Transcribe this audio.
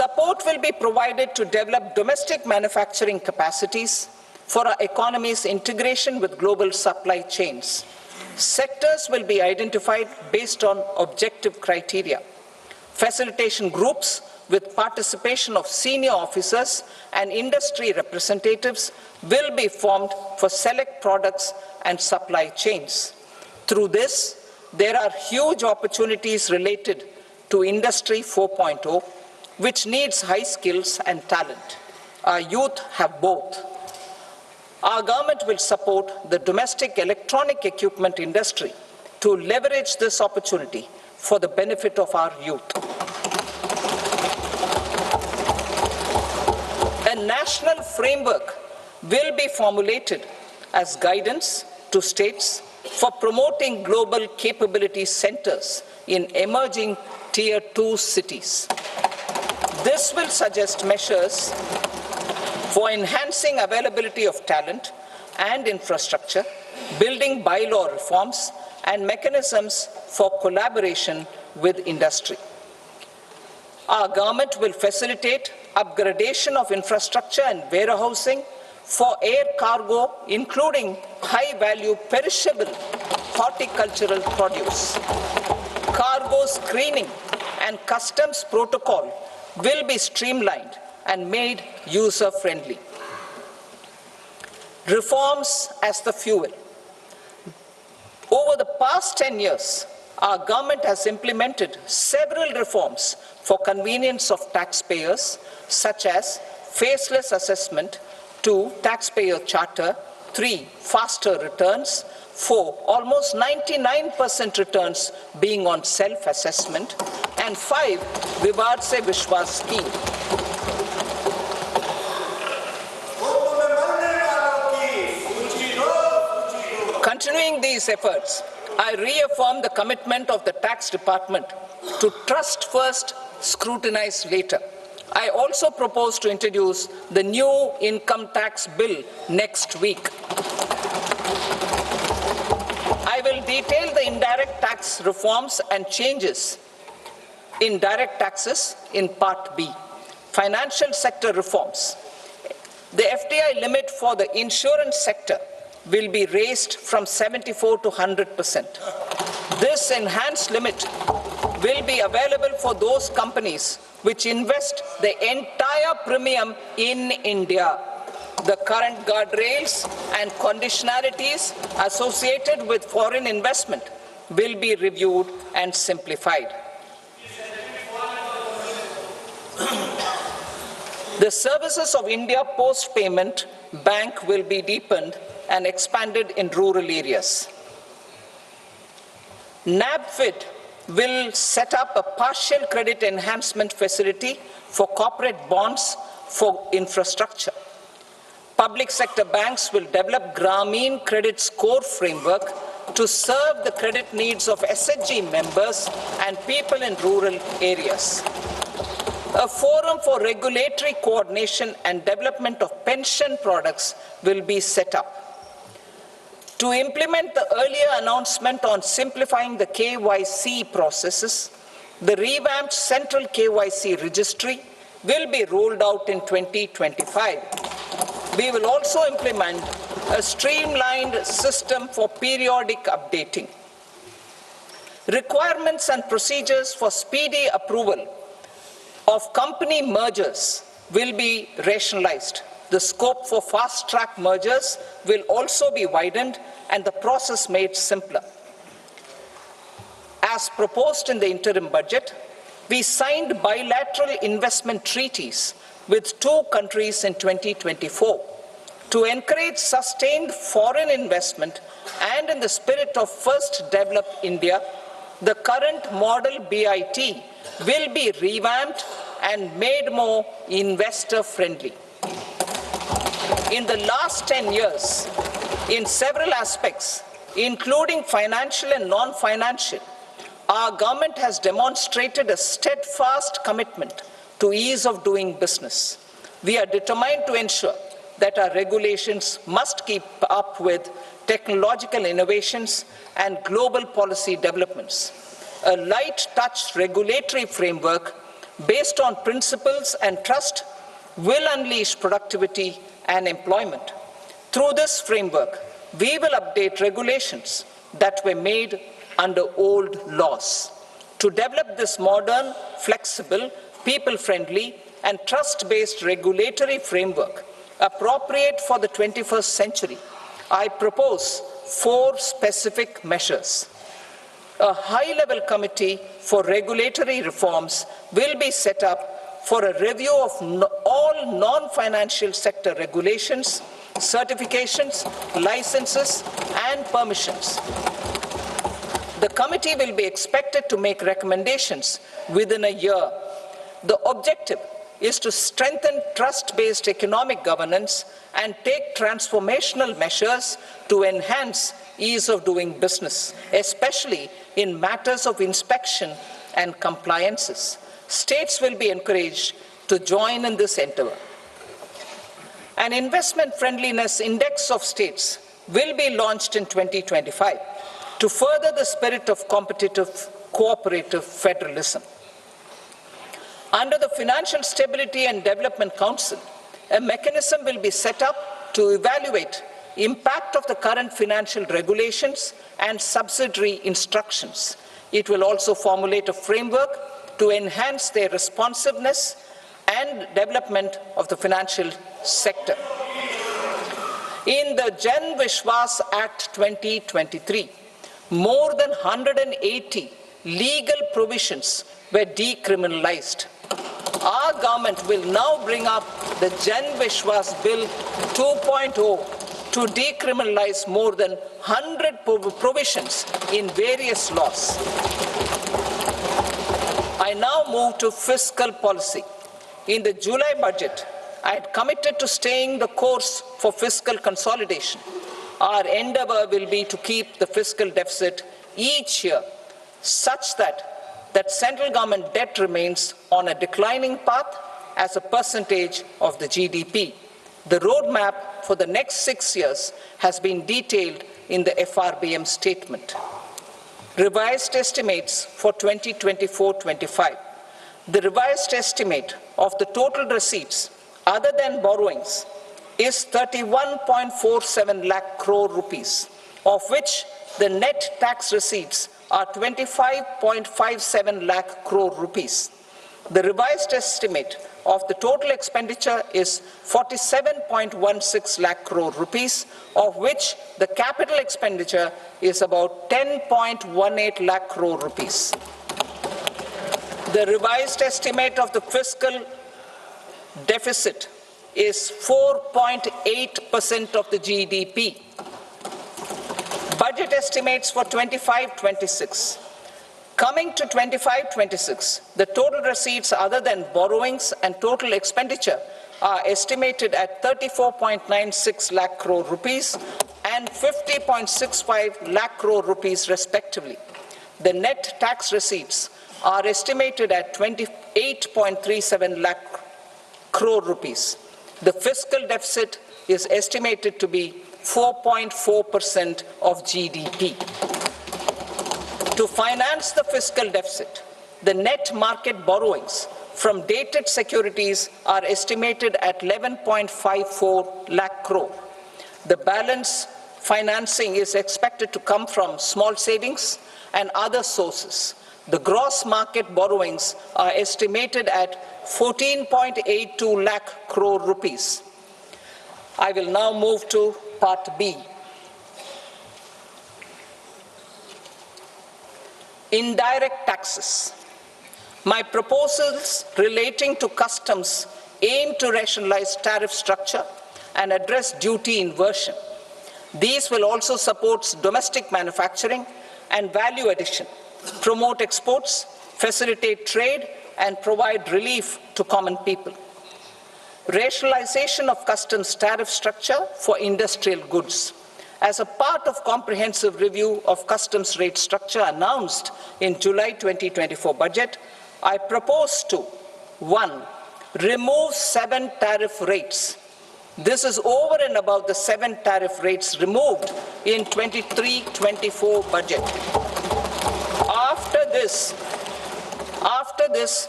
Support will be provided to develop domestic manufacturing capacities for our economy's integration with global supply chains. Sectors will be identified based on objective criteria. Facilitation groups with participation of senior officers and industry representatives will be formed for select products and supply chains. Through this, there are huge opportunities related to Industry 4.0, which needs high skills and talent. Our youth have both. Our government will support the domestic electronic equipment industry to leverage this opportunity for the benefit of our youth. A national framework will be formulated as guidance to states for promoting global capability centers in emerging Tier 2 cities. This will suggest measures for enhancing availability of talent and infrastructure, building bylaw reforms, and mechanisms for collaboration with industry. Our government will facilitate upgradation of infrastructure and warehousing for air cargo, including high-value perishable horticultural produce. Cargo screening and customs protocol will be streamlined and made user-friendly. Reforms as the fuel. Over the past 10 years, our government has implemented several reforms for convenience of taxpayers, such as faceless assessment, 2, taxpayer charter, 3, faster returns, 4, almost 99% returns being on self-assessment, and 5, Vivad Se Vishwas scheme. Continuing these efforts, I reaffirm the commitment of the Tax Department to trust first, scrutinize later. I also propose to introduce the new income tax bill next week. I will detail the indirect tax reforms and changes in direct taxes in Part B. Financial sector reforms. The FDI limit for the insurance sector will be raised from 74 to 100%. This enhanced limit will be available for those companies which invest the entire premium in India. The current guardrails and conditionalities associated with foreign investment will be reviewed and simplified. The services of India Post Payment Bank will be deepened and expanded in rural areas. NABFID will set up a partial credit enhancement facility for corporate bonds for infrastructure. Public sector banks will develop Grameen Credit Score Framework to serve the credit needs of SHG members and people in rural areas. A forum for regulatory coordination and development of pension products will be set up. To implement the earlier announcement on simplifying the KYC processes, the revamped Central KYC Registry will be rolled out in 2025. We will also implement a streamlined system for periodic updating. Requirements and procedures for speedy approval of company mergers will be rationalized. The scope for fast-track mergers will also be widened and the process made simpler. As proposed in the interim budget, we signed bilateral investment treaties with 2 countries in 2024 to encourage sustained foreign investment, and in the spirit of First Develop India, the current model BIT will be revamped and made more investor-friendly. In the last 10 years, in several aspects, including financial and non-financial, our government has demonstrated a steadfast commitment to ease of doing business. We are determined to ensure that our regulations must keep up with technological innovations and global policy developments. A light-touch regulatory framework based on principles and trust will unleash productivity and employment. Through this framework, we will update regulations that were made under old laws. To develop this modern, flexible, people-friendly, and trust-based regulatory framework appropriate for the 21st century, I propose 4 specific measures. A high-level committee for regulatory reforms will be set up for a review of all non-financial sector regulations, certifications, licenses, and permissions. The committee will be expected to make recommendations within a year. The objective is to strengthen trust-based economic governance and take transformational measures to enhance ease of doing business, especially in matters of inspection and compliances. States will be encouraged to join in this endeavor. An investment friendliness index of states will be launched in 2025 to further the spirit of competitive, cooperative federalism. Under the Financial Stability and Development Council, a mechanism will be set up to evaluate impact of the current financial regulations and subsidiary instructions. It will also formulate a framework to enhance their responsiveness and development of the financial sector. In the Jan Vishwas Act 2023, more than 180 legal provisions were decriminalized. Our government will now bring up the Jan Vishwas Bill 2.0 to decriminalize more than 100 provisions in various laws. I now move to fiscal policy. In the July budget, I had committed to staying the course for fiscal consolidation. Our endeavor will be to keep the fiscal deficit each year such that central government debt remains on a declining path as a percentage of the GDP. The roadmap for the next 6 years has been detailed in the FRBM statement. Revised estimates for 2024-25. The revised estimate of the total receipts other than borrowings is 31.47 lakh crore rupees, of which the net tax receipts are 25.57 lakh crore rupees. The revised estimate of the total expenditure is 47.16 lakh crore rupees, of which the capital expenditure is about 10.18 lakh crore rupees. The revised estimate of the fiscal deficit is 4.8% of the GDP. Budget estimates for 25-26. Coming to 25-26, the total receipts other than borrowings and total expenditure are estimated at 34.96 lakh crore rupees and 50.65 lakh crore rupees respectively. The net tax receipts are estimated at 28.37 lakh crore rupees. The fiscal deficit is estimated to be 4.4% of GDP. To finance the fiscal deficit, the net market borrowings from dated securities are estimated at 11.54 lakh crore. The balance financing is expected to come from small savings and other sources. The gross market borrowings are estimated at 14.82 lakh crore rupees. I will now move to Part B. Indirect taxes. My proposals relating to customs aim to rationalize tariff structure and address duty inversion. These will also support domestic manufacturing and value addition, promote exports, facilitate trade, and provide relief to common people. Rationalization of customs tariff structure for industrial goods. As a part of comprehensive review of customs rate structure announced in July 2024 budget, I propose to 1. Remove 7 tariff rates. This is over and above the 7 tariff rates removed in 23-24 budget. After this,